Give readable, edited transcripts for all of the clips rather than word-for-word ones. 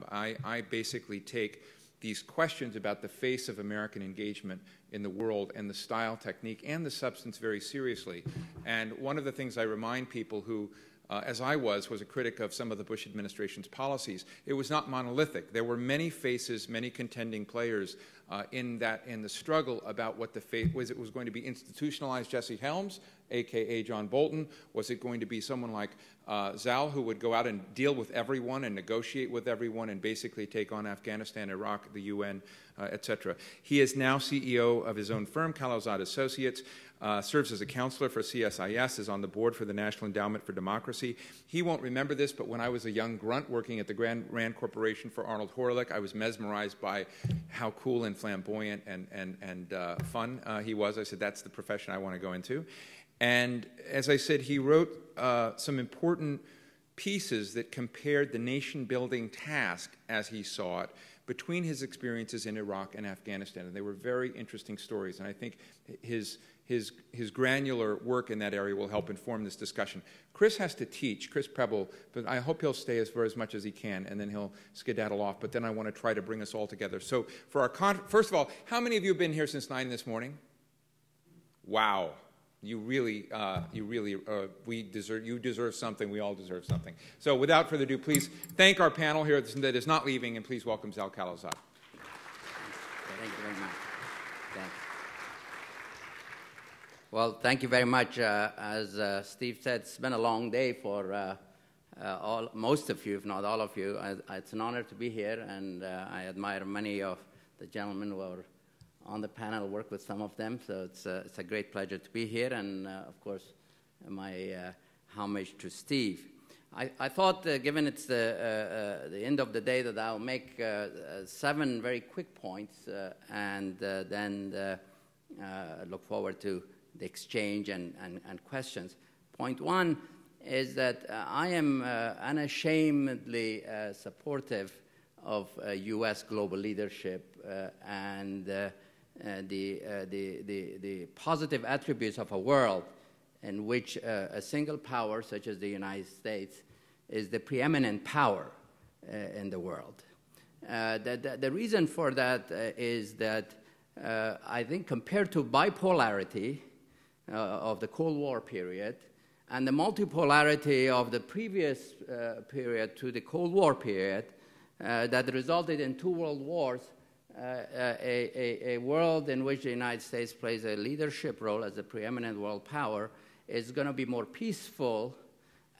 I basically take these questions about the face of American engagement in the world and the style, technique, and the substance very seriously. And one of the things I remind people who, as I was a critic of some of the Bush administration's policies, it was not monolithic. There were many faces, many contending players in the struggle about what the fate was. It was going to be institutionalized Jesse Helms, a.k.a. John Bolton. Was it going to be someone like Zal, who would go out and deal with everyone and negotiate with everyone and basically take on Afghanistan, Iraq, the UN, etc. He is now CEO of his own firm, Khalilzad Associates, serves as a counselor for CSIS, is on the board for the National Endowment for Democracy. He won't remember this, but when I was a young grunt working at the Rand Corporation for Arnold Horlick, I was mesmerized by how cool and flamboyant and fun he was. I said, that's the profession I want to go into. And as I said, he wrote some important pieces that compared the nation-building task as he saw it between his experiences in Iraq and Afghanistan. And they were very interesting stories. And I think his granular work in that area will help inform this discussion. Chris has to teach, Chris Preble, but I hope he'll stay for as much as he can, and then he'll skedaddle off. But then I want to try to bring us all together. So for our first of all, how many of you have been here since 9 this morning? Wow. You deserve something. We all deserve something. So without further ado, please thank our panel here that is not leaving, and please welcome Zal Khalilzad. Thank you very much. Thanks. Well, thank you very much. As Steve said, it's been a long day for most of you, if not all of you. It's an honor to be here, and I admire many of the gentlemen who are on the panel, work with some of them, so it's a great pleasure to be here, and of course, my homage to Steve. I thought, given it's the end of the day, that I'll make 7 very quick points, and then look forward to the exchange and questions. Point 1 is that I am unashamedly supportive of U.S. global leadership and the positive attributes of a world in which a single power, such as the United States, is the preeminent power in the world. The reason for that is that I think compared to bipolarity of the Cold War period and the multipolarity of the previous period to the Cold War period that resulted in 2 world wars, a world in which the United States plays a leadership role as a preeminent world power is going to be more peaceful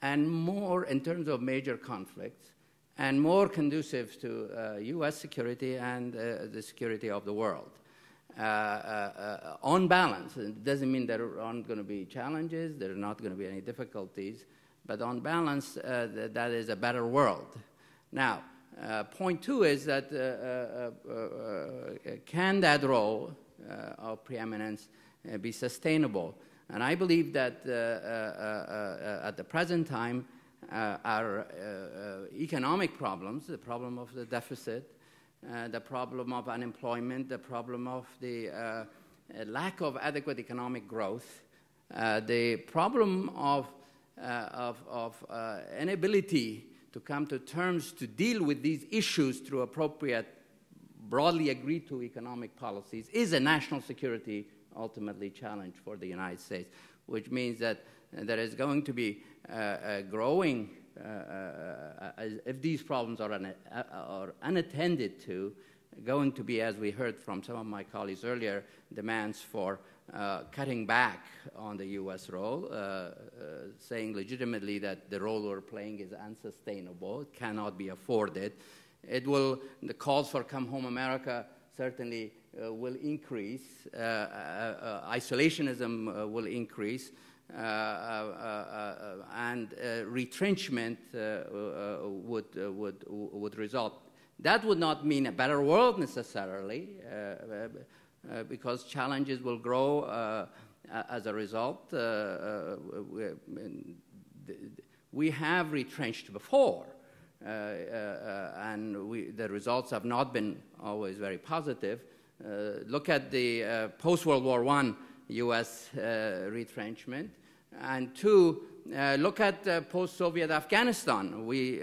and more, in terms of major conflicts, and more conducive to U.S. security and the security of the world. On balance, it doesn't mean there aren't going to be challenges, there are not going to be any difficulties, but on balance, that is a better world. Now, point 2 is that can that role of preeminence be sustainable? And I believe that at the present time, our economic problems, the problem of the deficit, the problem of unemployment, the problem of the lack of adequate economic growth, the problem of inability to come to terms to deal with these issues through appropriate, broadly agreed to economic policies is a national security, ultimately, challenge for the United States, which means that there is going to be a growing, if these problems are unattended to, going to be, as we heard from some of my colleagues earlier, demands for cutting back on the U.S. role, saying legitimately that the role we're playing is unsustainable, it cannot be afforded. The calls for Come Home America certainly will increase, isolationism will increase, and retrenchment would result. That would not mean a better world necessarily, because challenges will grow as a result. We have retrenched before, and the results have not been always very positive. Look at the post-World War I U.S. retrenchment, and 2, Look at post-Soviet Afghanistan. We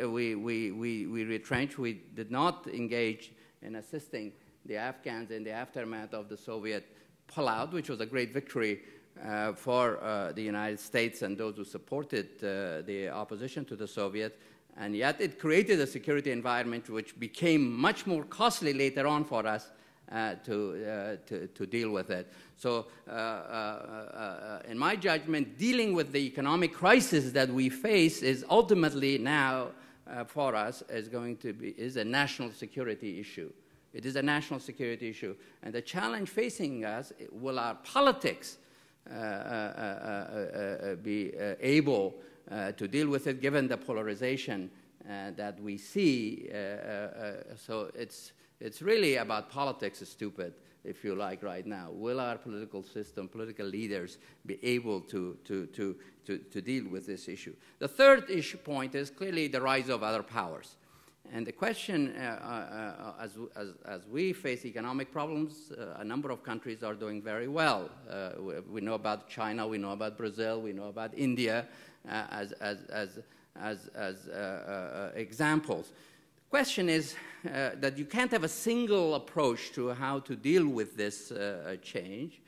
retrenched. We did not engage in assisting the Afghans in the aftermath of the Soviet pullout, which was a great victory for the United States and those who supported the opposition to the Soviets. And yet it created a security environment which became much more costly later on for us to deal with it. So in my judgment, dealing with the economic crisis that we face is ultimately now for us is a national security issue. It is a national security issue. And the challenge facing us, will our politics be able to deal with it, given the polarization that we see? So it's really about politics is stupid, if you like, right now. Will our political system, political leaders be able to deal with this issue? The third point is clearly the rise of other powers. And the question, as we face economic problems, a number of countries are doing very well. We know about China, we know about Brazil, we know about India as examples. The question is that you can't have a single approach to how to deal with this change.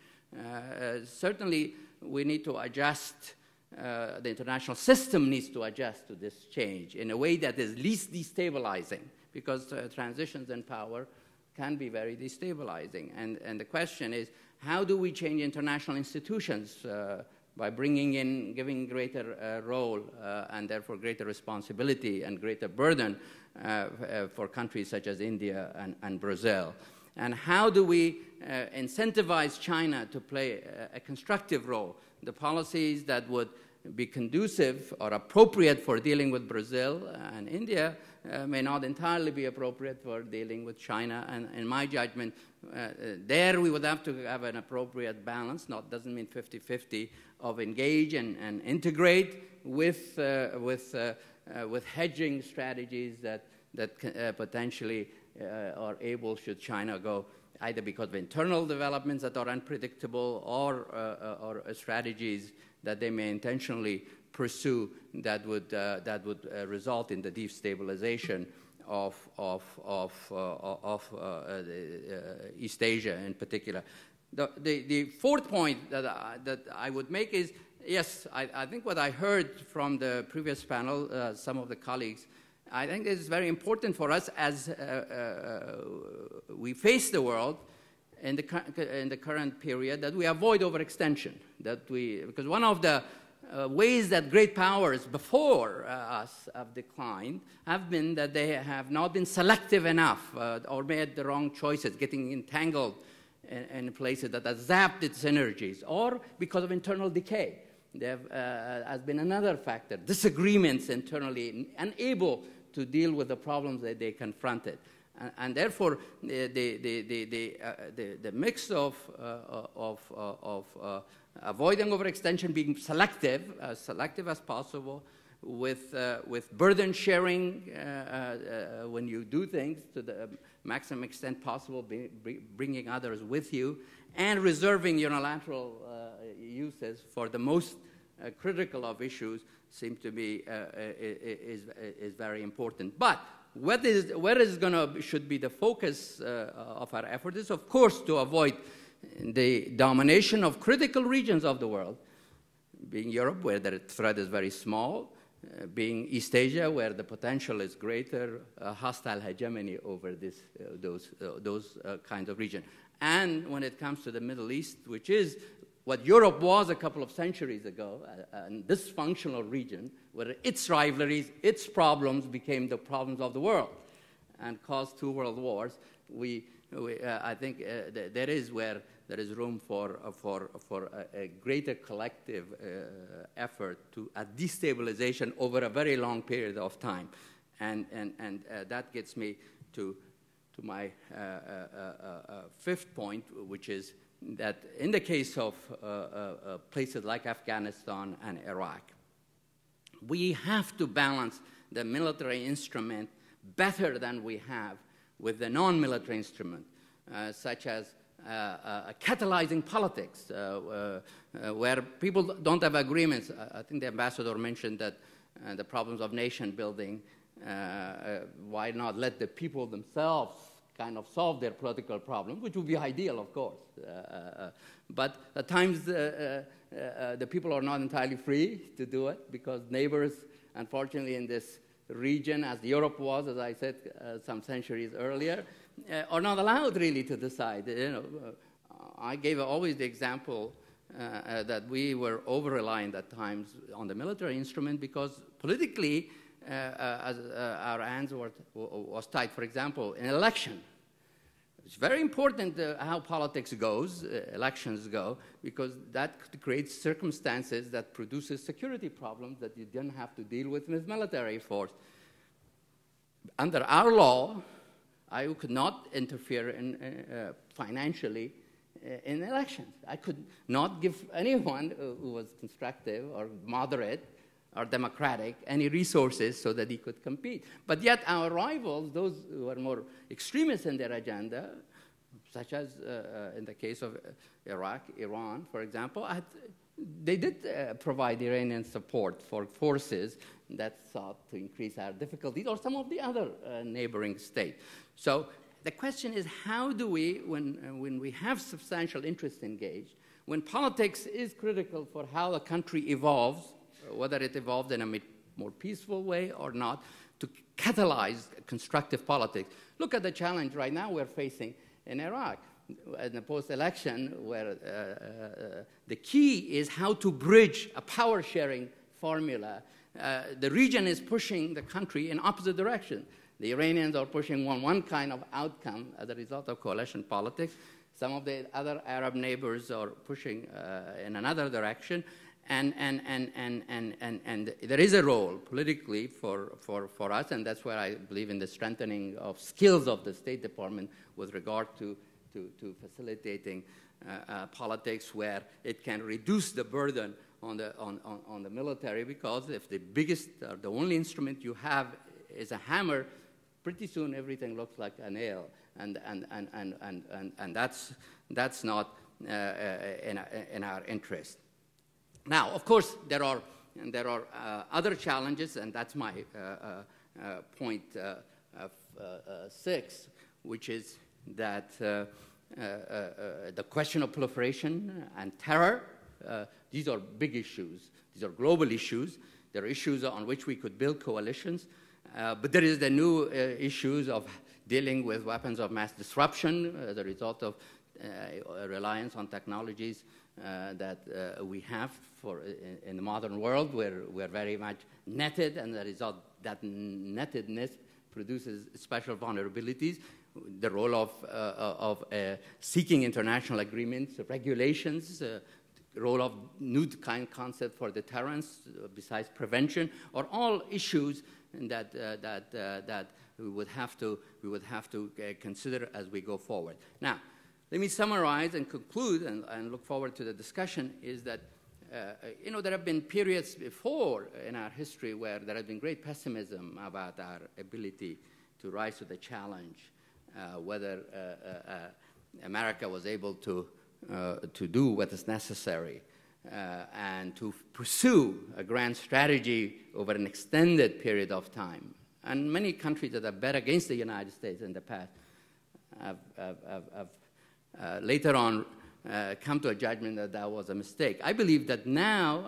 Certainly, we need to adjust. The international system needs to adjust to this change in a way that is least destabilizing, because transitions in power can be very destabilizing. And the question is, how do we change international institutions by giving greater role and therefore greater responsibility and greater burden for countries such as India and Brazil? And how do we incentivize China to play a constructive role? The policies that would be conducive or appropriate for dealing with Brazil and India may not entirely be appropriate for dealing with China. And in my judgment, there we would have to have an appropriate balance. Doesn't mean 50-50 of engage and integrate with hedging strategies that potentially are able, should China go, either because of internal developments that are unpredictable or strategies that they may intentionally pursue that would result in the destabilization of East Asia in particular. The fourth point that I would make is, yes, I think what I heard from the previous panel, some of the colleagues, I think it's very important for us as we face the world in the current period that we avoid overextension. Because one of the ways that great powers before us have declined have been that they have not been selective enough or made the wrong choices, getting entangled in places that have zapped its energies, or because of internal decay. There has been another factor, disagreements internally, unable to deal with the problems that they confronted. And therefore, the mix of avoiding overextension, being selective as possible, with burden sharing when you do things to the maximum extent possible, bringing others with you, and reserving unilateral uses for the most critical of issues seem to be is very important. But should be the focus of our effort is, of course, to avoid the domination of critical regions of the world, being Europe, where the threat is very small, being East Asia, where the potential is greater, hostile hegemony over those kinds of regions. And when it comes to the Middle East, which is what Europe was a couple of centuries ago, a dysfunctional region, where its rivalries, its problems became the problems of the world and caused 2 world wars. I think there is where there is room for a greater collective effort to a destabilization over a very long period of time. And that gets me to my fifth point, which is that in the case of places like Afghanistan and Iraq, we have to balance the military instrument better than we have with the non-military instrument, such as catalyzing politics, where people don't have agreements. I think the ambassador mentioned that the problems of nation building, why not let the people themselves kind of solve their political problems, which would be ideal, of course. But at times, the people are not entirely free to do it, because neighbors, unfortunately, in this region, as Europe was, as I said some centuries earlier, are not allowed really to decide. I gave always the example that we were over-reliant at times on the military instrument, because politically, as our hands was tied. For example, in election, it's very important how politics goes, elections go, because that creates circumstances that produces security problems that you don't have to deal with military force. Under our law, I could not interfere financially in elections. I could not give anyone who was constructive or moderate or democratic any resources so that he could compete. But yet our rivals, those who are more extremist in their agenda, such as in the case of Iraq, Iran, for example, they did provide Iranian support for forces that sought to increase our difficulties, or some of the other neighboring states. So the question is, how do we, when we have substantial interest engaged, when politics is critical for how a country evolves, whether it evolved in a more peaceful way or not, to catalyze constructive politics. Look at the challenge right now we're facing in Iraq, in the post-election, where the key is how to bridge a power-sharing formula. The region is pushing the country in opposite direction. The Iranians are pushing one kind of outcome as a result of coalition politics. Some of the other Arab neighbors are pushing in another direction. And there is a role politically for us, and that's where I believe in the strengthening of skills of the State Department with regard to facilitating politics, where it can reduce the burden on the military, because if the biggest or the only instrument you have is a hammer, pretty soon everything looks like a nail, and that's not in our interest. Now, of course, there are other challenges, and that's my point 6, which is that the question of proliferation and terror, these are big issues. These are global issues. There are issues on which we could build coalitions. But there is the new issues of dealing with weapons of mass disruption as a result of reliance on technologies that we have in the modern world, where we're very much netted, and the result, that nettedness produces special vulnerabilities. The role of seeking international agreements, regulations, role of new kind concept for deterrence besides prevention, are all issues that we would have to consider as we go forward. Now, let me summarize and conclude, and look forward to the discussion, is that there have been periods before in our history where there has been great pessimism about our ability to rise to the challenge, whether America was able to do what is necessary and to pursue a grand strategy over an extended period of time. And many countries that have bet against the United States in the past have later on come to a judgment that that was a mistake. I believe that now,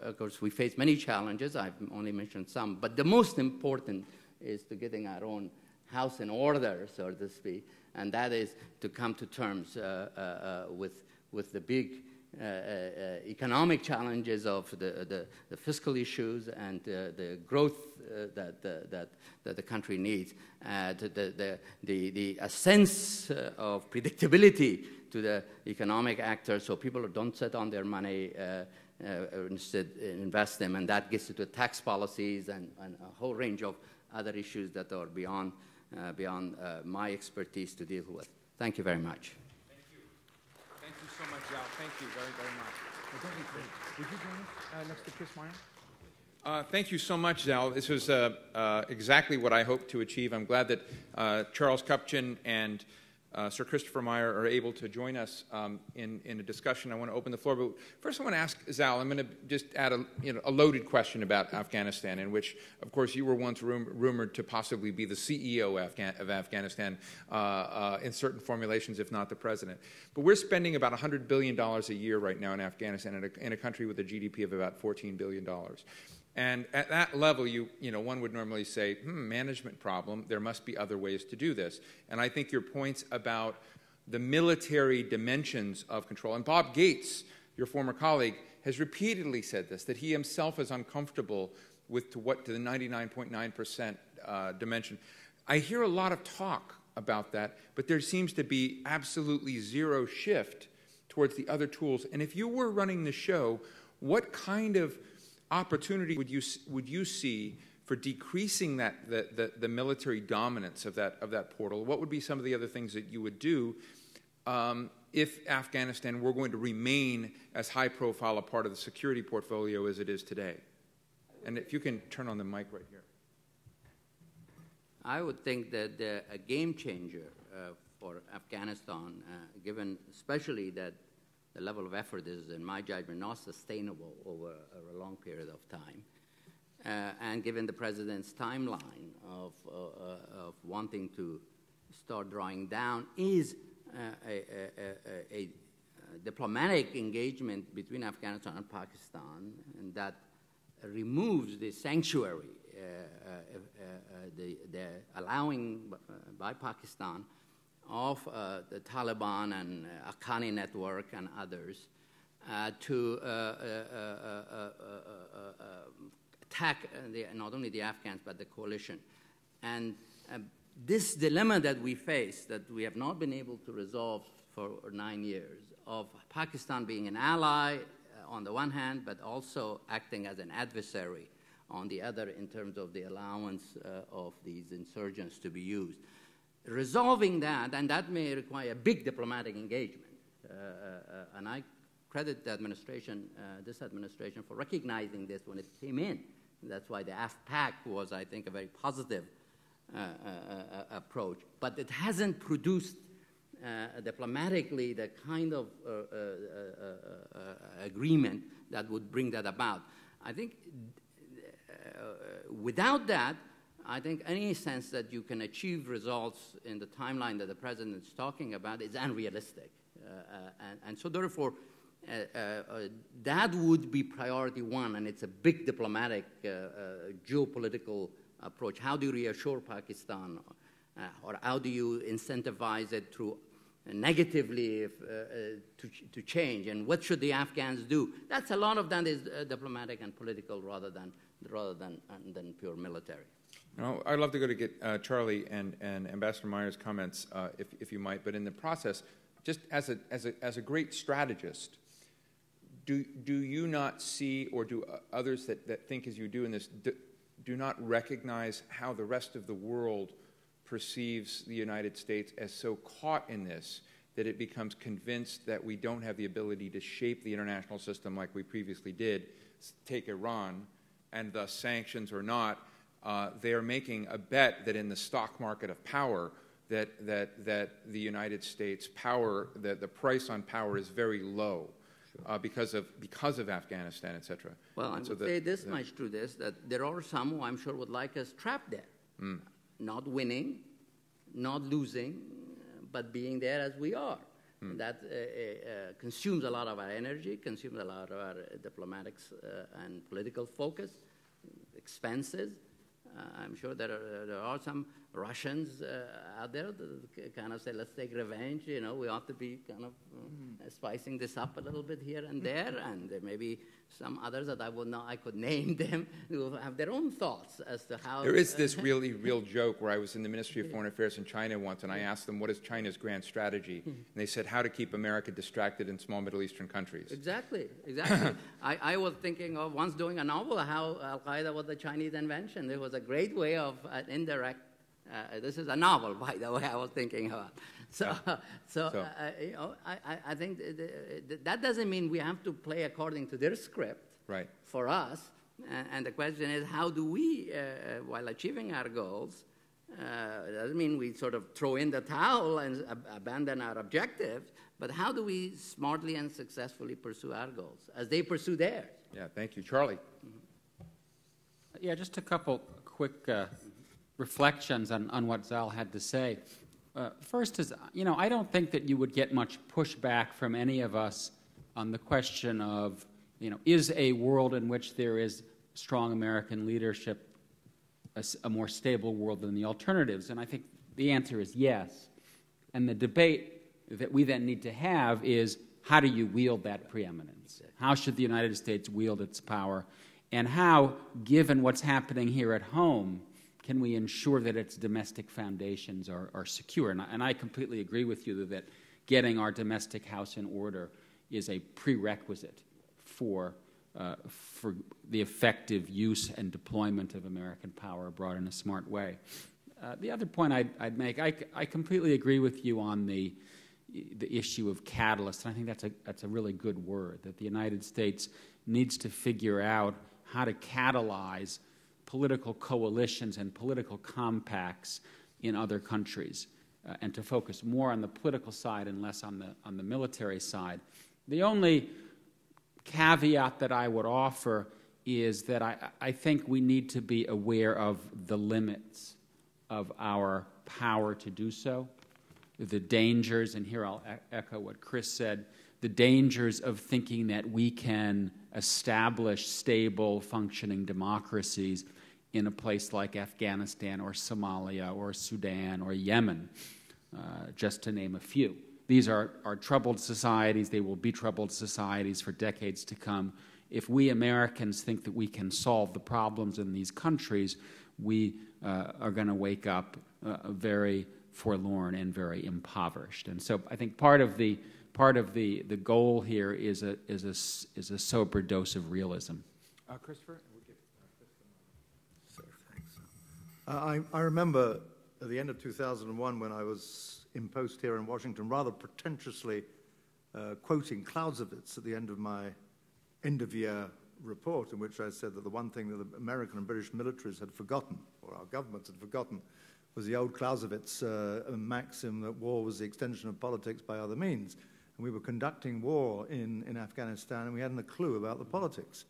of course, we face many challenges. I've only mentioned some, but the most important is to getting our own house in order, so to speak, and that is to come to terms with the big economic challenges of the fiscal issues and the growth that the country needs, a sense of predictability to the economic actors, so people don't sit on their money, instead invest them, and that gets into tax policies and a whole range of other issues that are beyond my expertise to deal with. Thank you very much. Thank you. Thank you so much, Zal. Thank you very, very much. Would you join us next to Chris Meyer? Thank you so much, Zal. This was exactly what I hoped to achieve. I'm glad that Charles Kupchan and Sir Christopher Meyer are able to join us in a discussion. I want to open the floor. But first I want to ask Zal, I'm going to just add a loaded question about Afghanistan, in which, of course, you were once rumored to possibly be the CEO of Afghanistan in certain formulations, if not the president. But we're spending about $100 billion a year right now in Afghanistan, in a country with a GDP of about $14 billion. And at that level, one would normally say, management problem, there must be other ways to do this. And I think your points about the military dimensions of control, and Bob Gates, your former colleague, has repeatedly said this, that he himself is uncomfortable with to the 99.9% dimension. I hear a lot of talk about that, but there seems to be absolutely zero shift towards the other tools. And if you were running the show, what kind of opportunity would you see for decreasing the military dominance of that portal? What would be some of the other things that you would do if Afghanistan were going to remain as high profile a part of the security portfolio as it is today? And if you can turn on the mic right here. I would think that a game changer for Afghanistan, given especially that the level of effort is, in my judgment, not sustainable over a long period of time. And given the president's timeline of wanting to start drawing down, is a diplomatic engagement between Afghanistan and Pakistan, and that removes the sanctuary, the allowing by Pakistan of the Taliban and Haqqani network and others to attack not only the Afghans but the coalition. And this dilemma that we face, that we have not been able to resolve for 9 years, of Pakistan being an ally on the one hand, but also acting as an adversary on the other in terms of the allowance of these insurgents to be used. Resolving that, and that may require big diplomatic engagement, and I credit the administration, this administration, for recognizing this when it came in. That's why the AFPAC was, I think, a very positive approach. But it hasn't produced diplomatically the kind of agreement that would bring that about. I think without that, I think any sense that you can achieve results in the timeline that the president is talking about is unrealistic. And so therefore, that would be priority one, and it's a big diplomatic, geopolitical approach. How do you reassure Pakistan, or how do you incentivize it through negatively to change, and what should the Afghans do? That's a lot of that is diplomatic and political rather than pure military. No, I'd love to go to get Charlie and Ambassador Meyer's comments, if you might. But in the process, just as a great strategist, do you not see, or do others that think as you do in this, do not recognize how the rest of the world perceives the United States as so caught in this that it becomes convinced that we don't have the ability to shape the international system like we previously did? Take Iran, and thus sanctions or not, they are making a bet that in the stock market of power, that the United States power, that the price on power is very low. Because of Afghanistan, et cetera. Well, I would say this much to this, that there are some who I'm sure would like us trapped there. Not winning, not losing, but being there as we are. That consumes a lot of our energy, consumes a lot of our diplomatic and political focus, expenses. I'm sure there are some Russians out there that kind of say, let's take revenge. You know, we ought to be kind of spicing this up a little bit here and there. And there may be some others that I could name them who have their own thoughts as to how. There is this real joke where I was in the Ministry of Foreign Affairs in China once, and I asked them, what is China's grand strategy? And they said, how to keep America distracted in small Middle Eastern countries. Exactly. I was thinking of once doing a novel, how Al-Qaeda was the Chinese invention. It was a great way of indirect. This is a novel, by the way, I was thinking about. I think that doesn't mean we have to play according to their script. Right. For us. And the question is, how do we, while achieving our goals, It doesn't mean we sort of throw in the towel and abandon our objectives, but how do we smartly and successfully pursue our goals as they pursue theirs? Yeah, thank you. Charlie? Yeah, just a couple quick reflections on what Zal had to say. First is, I don't think that you would get much pushback from any of us on the question of, is a world in which there is strong American leadership a more stable world than the alternatives? And I think the answer is yes. And the debate that we then need to have is, how do you wield that preeminence? How should the United States wield its power? And how, given what's happening here at home, can we ensure that its domestic foundations are secure? And I completely agree with you that getting our domestic house in order is a prerequisite for the effective use and deployment of American power abroad in a smart way. The other point I'd make, I completely agree with you on the issue of catalyst, and I think that's a really good word, that the United States needs to figure out how to catalyze political coalitions and political compacts in other countries, and to focus more on the political side and less on the military side. The only caveat that I would offer is that I think we need to be aware of the limits of our power to do so, the dangers, and here I'll echo what Chris said, the dangers of thinking that we can establish stable, functioning democracies in a place like Afghanistan or Somalia or Sudan or Yemen, just to name a few. These are troubled societies. They will be troubled societies for decades to come. If we Americans think that we can solve the problems in these countries, we are going to wake up very forlorn and very impoverished. And so I think part of the goal here is a sober dose of realism. Christopher? I remember at the end of 2001 when I was in post here in Washington, rather pretentiously quoting Khalilzad at the end of my end-of-year report, in which I said that the one thing that the American and British militaries had forgotten, or our governments had forgotten, was the old Clausewitz's maxim that war was the extension of politics by other means. And we were conducting war in Afghanistan, and we hadn't a clue about the politics.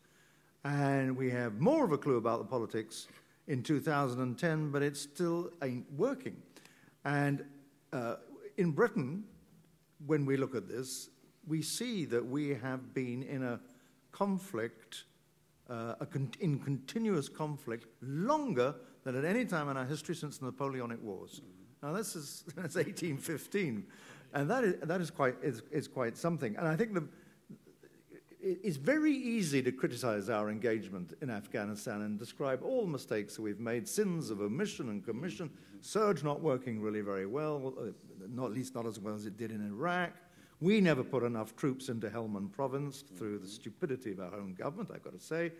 And we have more of a clue about the politics in 2010, but it still ain't working. And in Britain, when we look at this, we see that we have been in a conflict, in continuous conflict, longer than at any time in our history since the Napoleonic Wars. Now, that's 1815, and that is quite something. And I think it's very easy to criticize our engagement in Afghanistan and describe all the mistakes that we've made, sins of omission and commission, surge not working really very well, at least not as well as it did in Iraq. We never put enough troops into Helmand province through the stupidity of our own government, I've got to say.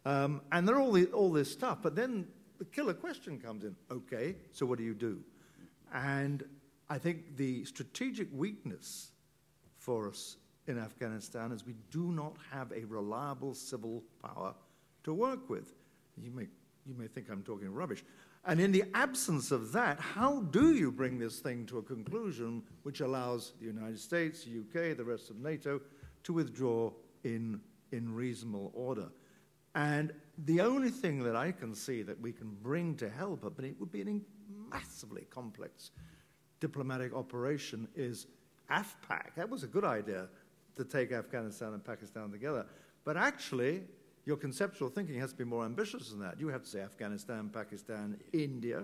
And there are all this stuff. But then the killer question comes in, okay, so what do you do? And I think the strategic weakness for us in Afghanistan is we do not have a reliable civil power to work with. You may think I'm talking rubbish. And in the absence of that, how do you bring this thing to a conclusion which allows the United States, the UK, the rest of NATO to withdraw in reasonable order? And the only thing that I can see that we can bring to help, but it would be a massively complex diplomatic operation, is AFPAC. That was a good idea, to take Afghanistan and Pakistan together. But actually, your conceptual thinking has to be more ambitious than that. You have to say Afghanistan, Pakistan, India,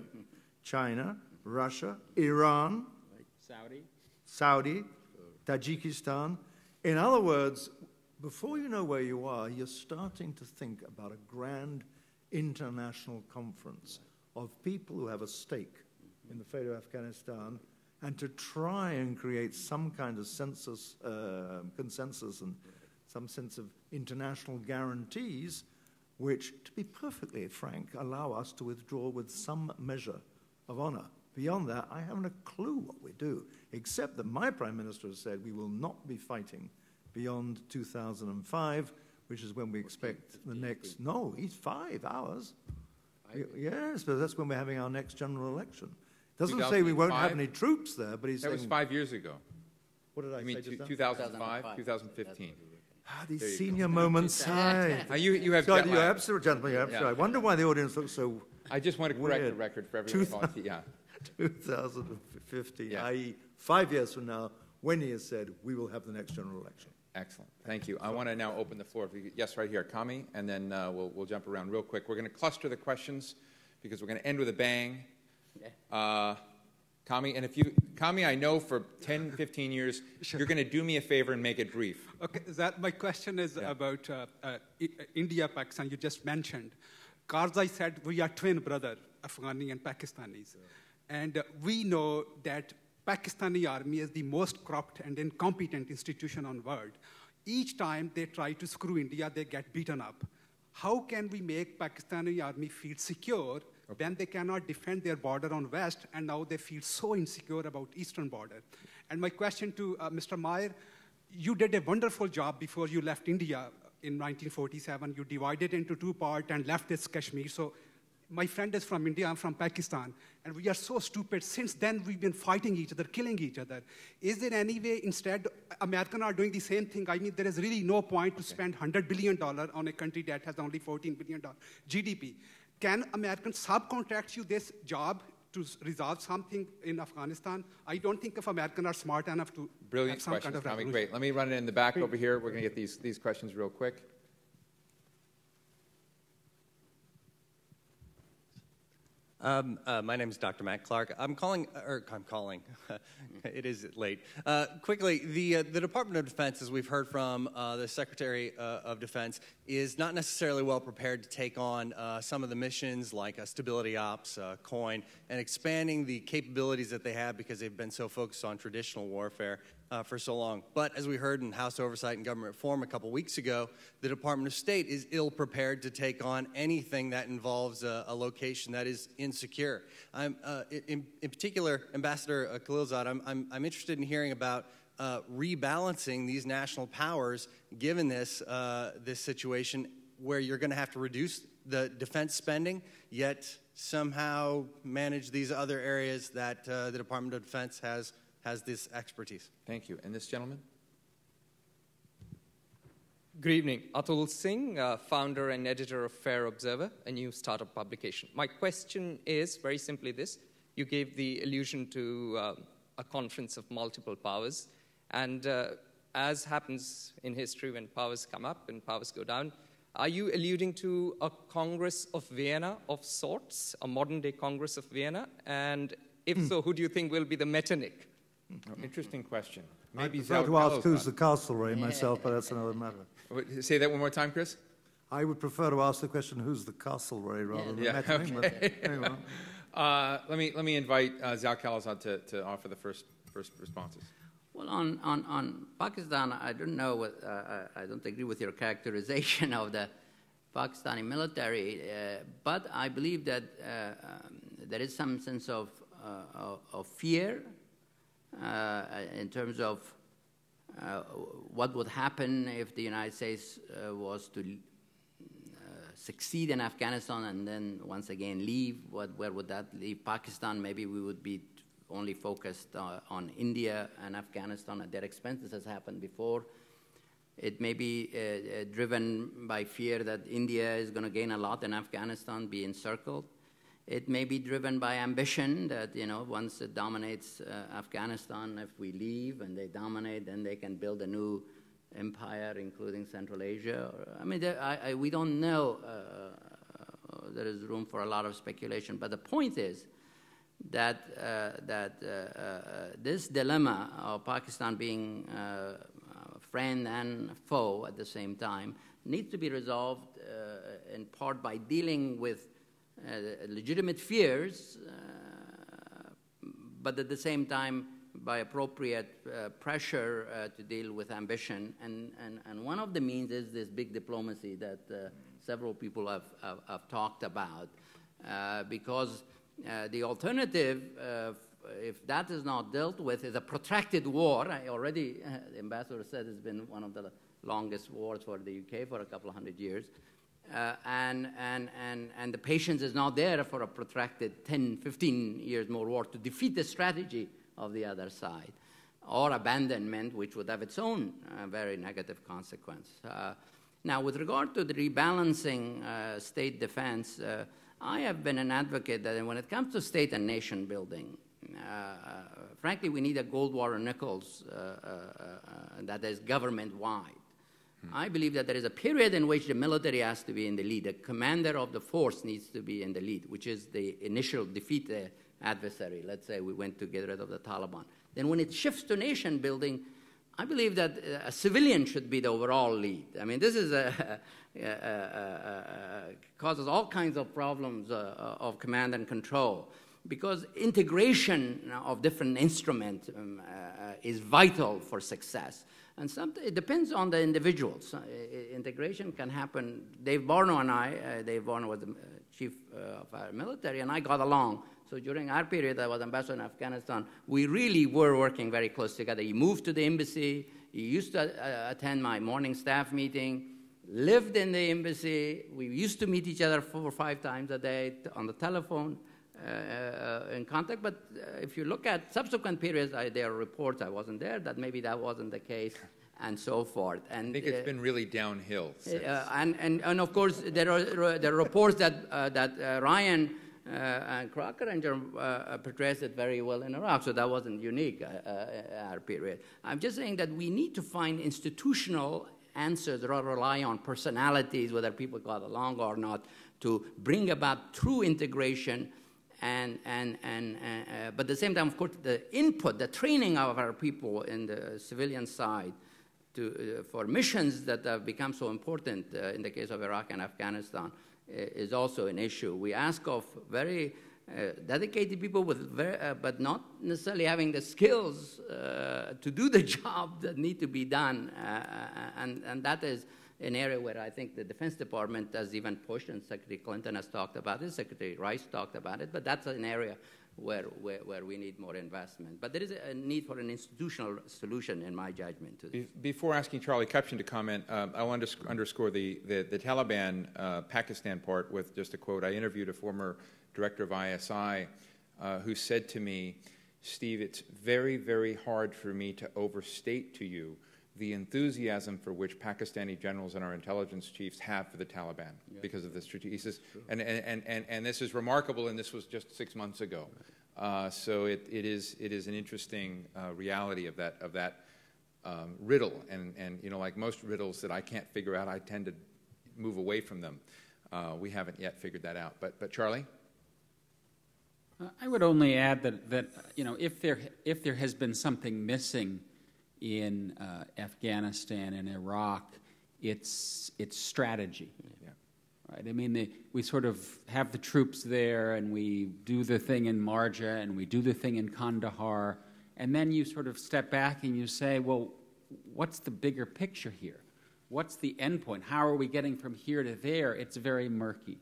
China, Russia, Iran, Saudi, Tajikistan. In other words, before you know where you are, you're starting to think about a grand international conference of people who have a stake in the fate of Afghanistan, and to try and create some kind of consensus and some sense of international guarantees, which, to be perfectly frank, allow us to withdraw with some measure of honor. Beyond that, I haven't a clue what we do, except that my Prime Minister has said we will not be fighting beyond 2005, which is when we expect the next... No, he's 5 hours. Yes, but that's when we're having our next general election. Doesn't say we won't have any troops there, but he's saying... That was 5 years ago. What did I I mean, say just now? 2005, 2015. These senior moments. Hi. You have Sorry, jet you're lag. absolutely, gentlemen, you're absolutely right. I wonder why the audience looks so I just want to correct weird. the record for everyone. 2015, Yeah. i.e. 5 years from now, when he has said, we will have the next general election. Excellent. Thank you. I want to now open the floor. Yes, right here. Kami, and then we'll jump around real quick. We're going to cluster the questions because we're going to end with a bang. Kami, and Kami, I know for 10, 15 years, you're going to do me a favor and make it brief. Okay, my question is about India, Pakistan, you just mentioned. Karzai said we are twin brother, Afghani and Pakistanis. Yeah. And we know that Pakistani army is the most corrupt and incompetent institution on the world. Each time they try to screw India, they get beaten up. How can we make Pakistani army feel secure when they cannot defend their border on west, and now they feel so insecure about eastern border? And my question to Mr. Meyer, you did a wonderful job before you left India in 1947. You divided into two parts and left this Kashmir. So my friend is from India, I'm from Pakistan, and we are so stupid. Since then, we've been fighting each other, killing each other. Is there any way, instead, Americans are doing the same thing? I mean, there is really no point to spend $100 billion on a country that has only $14 billion GDP. Can Americans subcontract you this job to resolve something in Afghanistan? I don't think if Americans are smart enough to Brilliant have some questions, kind of Tommy. revolution. Great. Let me run it in the back over here. We're going to get these questions real quick. My name is Dr. Matt Clark. I'm calling. It is late. Quickly, the Department of Defense, as we've heard from the Secretary of Defense, is not necessarily well prepared to take on some of the missions like Stability Ops, COIN, and expanding the capabilities that they have because they've been so focused on traditional warfare for so long. But as we heard in House Oversight and Government Reform a couple weeks ago, the Department of State is ill-prepared to take on anything that involves a location that is insecure. In particular, Ambassador Khalilzad, I'm interested in hearing about rebalancing these national powers given this situation where you're going to have to reduce the defense spending, yet somehow manage these other areas that the Department of Defense has this expertise. Thank you. And this gentleman? Good evening. Atul Singh, founder and editor of Fair Observer, a new startup publication. My question is very simply this. You gave the allusion to a conference of multiple powers. And as happens in history when powers come up and powers go down, are you alluding to a Congress of Vienna of sorts, a modern-day Congress of Vienna? And if so, who do you think will be the Metternich? Oh, interesting question. Maybe I'd prefer to ask who's the Castlereagh myself, but that's another matter. Say that one more time, Chris. I would prefer to ask the question, who's the Castlereagh, rather than Metternich. Okay. Anyway. Let me invite Zal Khalilzad to offer the first responses. Well, on Pakistan, I don't know. I don't agree with your characterization of the Pakistani military, but I believe that there is some sense of fear in terms of what would happen if the United States was to succeed in Afghanistan and then once again leave. Where would that leave Pakistan? Maybe we would be only focused on India and Afghanistan at their expense. This has happened before. It may be driven by fear that India is going to gain a lot in Afghanistan, be encircled. It may be driven by ambition that, once it dominates Afghanistan, if we leave and they dominate, then they can build a new empire, including Central Asia. I mean, we don't know. There is room for a lot of speculation. But the point is that this dilemma of Pakistan being friend and foe at the same time needs to be resolved in part by dealing with legitimate fears, but at the same time by appropriate pressure to deal with ambition. And one of the means is this big diplomacy that several people have talked about, because the alternative, if that is not dealt with, is a protracted war. The ambassador said it's been one of the longest wars for the UK for a couple of hundred years. and the patience is not there for a protracted 10, 15 years more war to defeat the strategy of the other side, or abandonment, which would have its own very negative consequence. Now, with regard to the rebalancing state defense, I have been an advocate that when it comes to state and nation building, frankly, we need a Goldwater-Nichols that is government-wide. I believe that there is a period in which the military has to be in the lead. The commander of the force needs to be in the lead, which is the initial defeat the adversary. Let's say we went to get rid of the Taliban. Then when it shifts to nation building, I believe that a civilian should be the overall lead. I mean, this is causes all kinds of problems of command and control, because integration of different instruments is vital for success. And it depends on the individuals. Integration can happen. Dave Barno and I, Dave Barno was the chief of our military, and I got along. So during our period, I was ambassador in Afghanistan, we really were working very close together. He moved to the embassy. He used to attend my morning staff meeting, lived in the embassy. We used to meet each other 4 or 5 times a day on the telephone. In contact, but if you look at subsequent periods, there are reports, I wasn't there, that maybe that wasn't the case, and so forth. And I think it's been really downhill. And of course, there are reports that Ryan and Crocker portrays it very well in Iraq, so that wasn't unique, our period. I'm just saying that we need to find institutional answers rather rely on personalities, whether people got along or not, to bring about true integration. But at the same time, of course, the input, the training of our people in the civilian side for missions that have become so important in the case of Iraq and Afghanistan is also an issue. We ask of very dedicated people, but not necessarily having the skills to do the job that need to be done, and that is an area where I think the Defense Department has even pushed, and Secretary Clinton has talked about it, Secretary Rice talked about it, but that's an area where we need more investment. But there is a need for an institutional solution, in my judgment. Before asking Charlie Kupchan to comment, I want to underscore the Taliban Pakistan part with just a quote. I interviewed a former director of ISI who said to me, Steve, it's very, very hard for me to overstate to you the enthusiasm for which Pakistani generals and our intelligence chiefs have for the Taliban because of this strategy. He says, and this is remarkable, and this was just 6 months ago. So it is an interesting reality of that riddle, and you know, like most riddles that I can't figure out, I tend to move away from them. We haven't yet figured that out. But Charlie? I would only add that you know, if there has been something missing in Afghanistan and Iraq, it's strategy. Yeah. Right? I mean, we sort of have the troops there, and we do the thing in Marja, and we do the thing in Kandahar, and then you sort of step back and you say, well, what's the bigger picture here? What's the end point? How are we getting from here to there? It's very murky.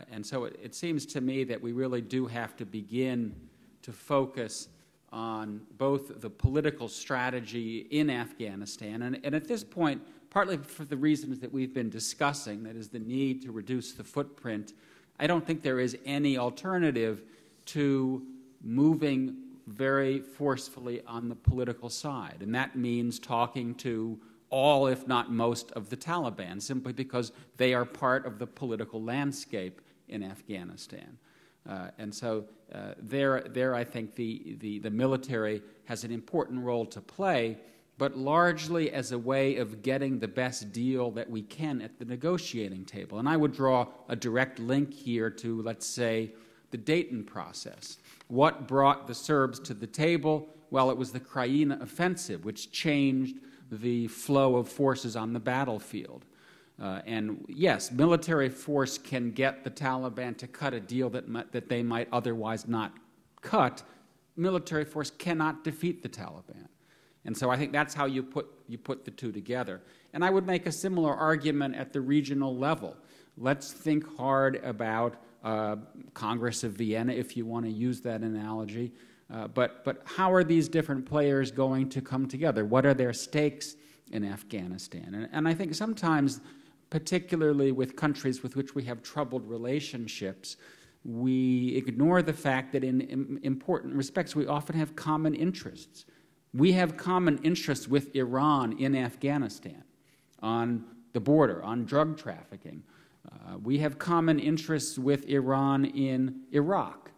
And so it seems to me that we really do have to begin to focus on both the political strategy in Afghanistan, and at this point, partly for the reasons that we've been discussing, that is the need to reduce the footprint, I don't think there is any alternative to moving very forcefully on the political side. And that means talking to all, if not most, of the Taliban, simply because they are part of the political landscape in Afghanistan. And so there I think the military has an important role to play, but largely as a way of getting the best deal that we can at the negotiating table. And I would draw a direct link here to, let's say, the Dayton process. What brought the Serbs to the table? Well, it was the Krajina offensive, which changed the flow of forces on the battlefield. And yes, military force can get the Taliban to cut a deal that they might otherwise not cut. Military force cannot defeat the Taliban. And so I think that's how you put the two together. And I would make a similar argument at the regional level. Let's think hard about Congress of Vienna, if you want to use that analogy. But how are these different players going to come together? What are their stakes in Afghanistan? And I think sometimes particularly with countries with which we have troubled relationships, we ignore the fact that in important respects we often have common interests. We have common interests with Iran in Afghanistan, on the border, on drug trafficking. We have common interests with Iran in Iraq.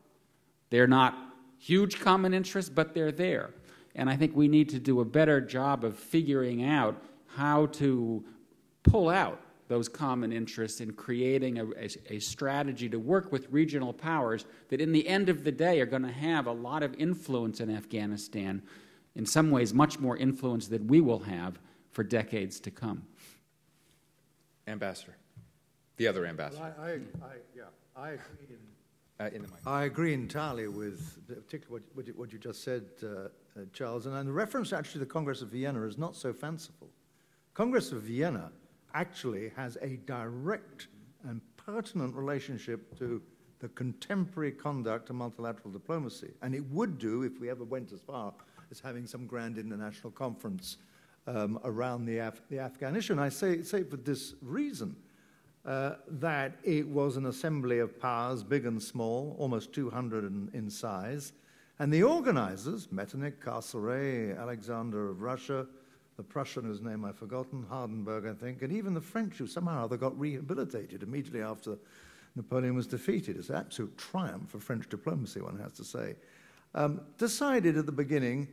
They're not huge common interests, but they're there. And I think we need to do a better job of figuring out how to pull out those common interests in creating a strategy to work with regional powers that in the end of the day are going to have a lot of influence in Afghanistan, in some ways much more influence than we will have for decades to come. Ambassador. The other ambassador. I agree. I agree entirely with particularly what you just said, Charles. And the reference actually to the Congress of Vienna is not so fanciful. Congress of Vienna actually has a direct and pertinent relationship to the contemporary conduct of multilateral diplomacy. And it would do if we ever went as far as having some grand international conference around the Afghan issue. And I say for this reason, that it was an assembly of powers, big and small, almost 200 in size. And the organizers, Metternich, Castlereagh, Alexander of Russia, the Prussian whose name I've forgotten, Hardenberg, I think, and even the French who somehow they got rehabilitated immediately after Napoleon was defeated. It's an absolute triumph for French diplomacy, one has to say. Decided at the beginning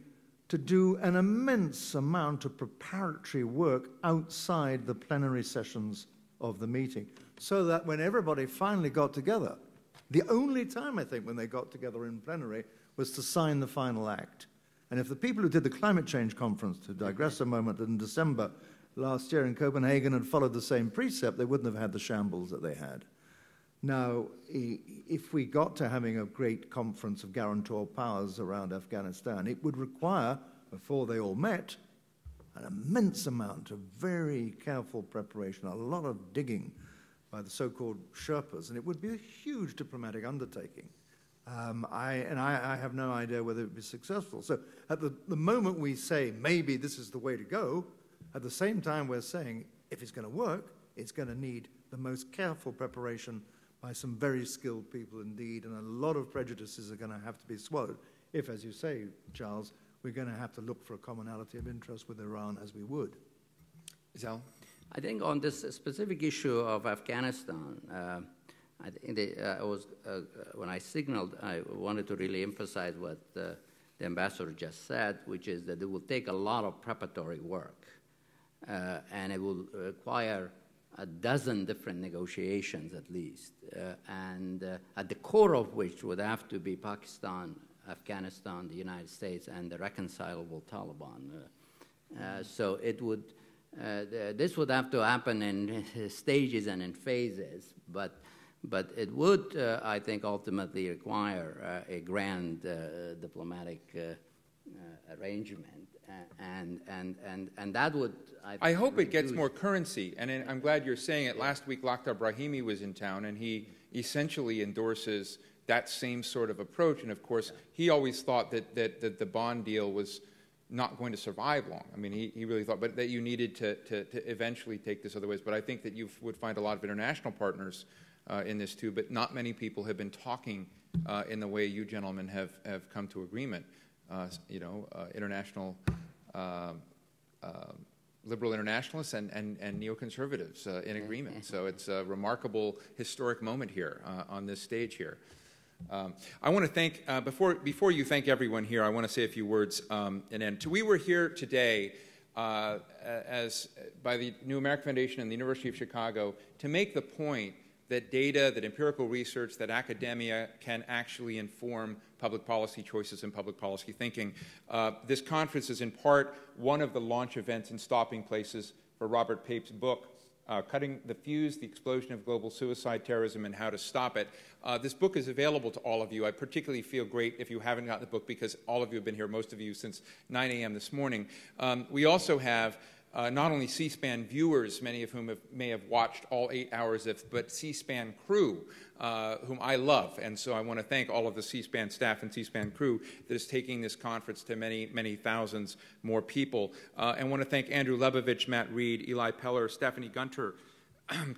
to do an immense amount of preparatory work outside the plenary sessions of the meeting, so that when everybody finally got together, the only time, I think, when they got together in plenary was to sign the final act. And if the people who did the climate change conference, to digress a moment, in December last year in Copenhagen had followed the same precept, they wouldn't have had the shambles that they had. Now, if we got to having a great conference of guarantor powers around Afghanistan, it would require, before they all met, an immense amount of very careful preparation, a lot of digging by the so-called Sherpas, and it would be a huge diplomatic undertaking. I have no idea whether it would be successful. So at the moment we say maybe this is the way to go, at the same time we're saying if it's going to work, it's going to need the most careful preparation by some very skilled people indeed, and a lot of prejudices are going to have to be swallowed if, as you say, Charles, we're going to have to look for a commonality of interest with Iran as we would. Zal? I think on this specific issue of Afghanistan, I think when I signaled, I wanted to really emphasize what the ambassador just said, which is that it will take a lot of preparatory work, and it will require a dozen different negotiations at least, and at the core of which would have to be Pakistan, Afghanistan, the United States, and the reconcilable Taliban. So it would, this would have to happen in stages and in phases, but it would, I think, ultimately require a grand diplomatic arrangement, and that would. I hope it gets more currency, and I'm glad you're saying it. Last week, Lakhdar Brahimi was in town, and he essentially endorses that same sort of approach. And of course, he always thought that the bond deal was not going to survive long. I mean, he really thought, but that you needed to eventually take this other ways. But I think that you would find a lot of international partners in this too. But not many people have been talking in the way you gentlemen have come to agreement. International liberal internationalists and neoconservatives in agreement. So it's a remarkable historic moment here on this stage here. I want to thank, before you thank everyone here, I want to say a few words and we were here today as by the New American Foundation and the University of Chicago to make the point that data, that empirical research, that academia can actually inform public policy choices and public policy thinking. This conference is in part one of the launch events and stopping places for Robert Pape's book, Cutting the Fuse, The Explosion of Global Suicide Terrorism and How to Stop It. This book is available to all of you. I particularly feel great if you haven't gotten the book because all of you have been here, most of you, since 9 a.m. this morning. We also have not only C-SPAN viewers, many of whom may have watched all 8 hours, but C-SPAN crew, whom I love. And so I want to thank all of the C-SPAN staff and C-SPAN crew that is taking this conference to many, many thousands more people. And I want to thank Andrew Lebovich, Matt Reed, Eli Peller, Stephanie Gunter,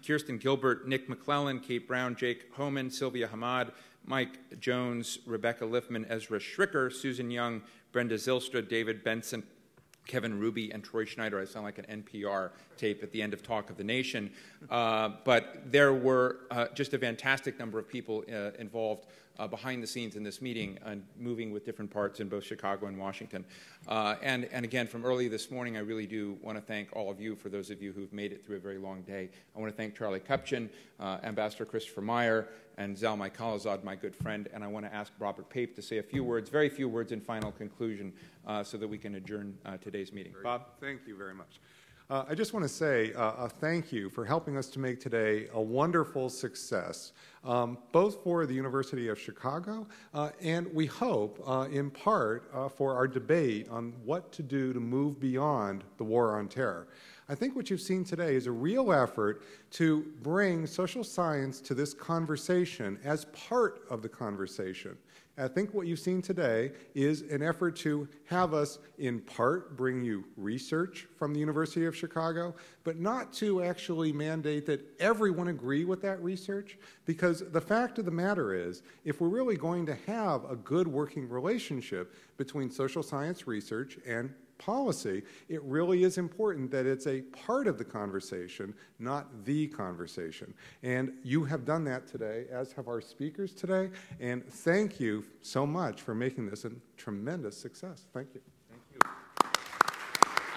Kirsten Gilbert, Nick McClellan, Kate Brown, Jake Homan, Sylvia Hamad, Mike Jones, Rebecca Liffman, Ezra Schricker, Susan Young, Brenda Zylstra, David Benson, Kevin Ruby, and Troy Schneider. I sound like an NPR tape at the end of Talk of the Nation. But there were just a fantastic number of people involved behind the scenes in this meeting and moving with different parts in both Chicago and Washington. And again, from early this morning, I really do want to thank all of you, for those of you who've made it through a very long day. I want to thank Charlie Kupchan, Ambassador Christopher Meyer, and Zalmay Khalilzad, my good friend, and I want to ask Robert Pape to say a few words, very few words in final conclusion, so that we can adjourn today's meeting. Bob? Thank you very much. I just want to say a thank you for helping us to make today a wonderful success, both for the University of Chicago and we hope, in part, for our debate on what to do to move beyond the war on terror. I think what you've seen today is a real effort to bring social science to this conversation as part of the conversation. I think what you've seen today is an effort to have us, in part, bring you research from the University of Chicago, but not to actually mandate that everyone agree with that research, because the fact of the matter is, if we're really going to have a good working relationship between social science research and policy, it really is important that it's a part of the conversation, not the conversation. And you have done that today, as have our speakers today, and thank you so much for making this a tremendous success. Thank you. Thank you.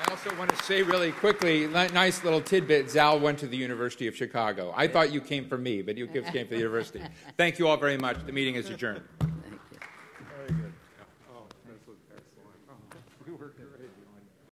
I also want to say really quickly, nice little tidbit, Zal went to the University of Chicago. I thought you came for me, but you came for the university. Thank you all very much. The meeting is adjourned.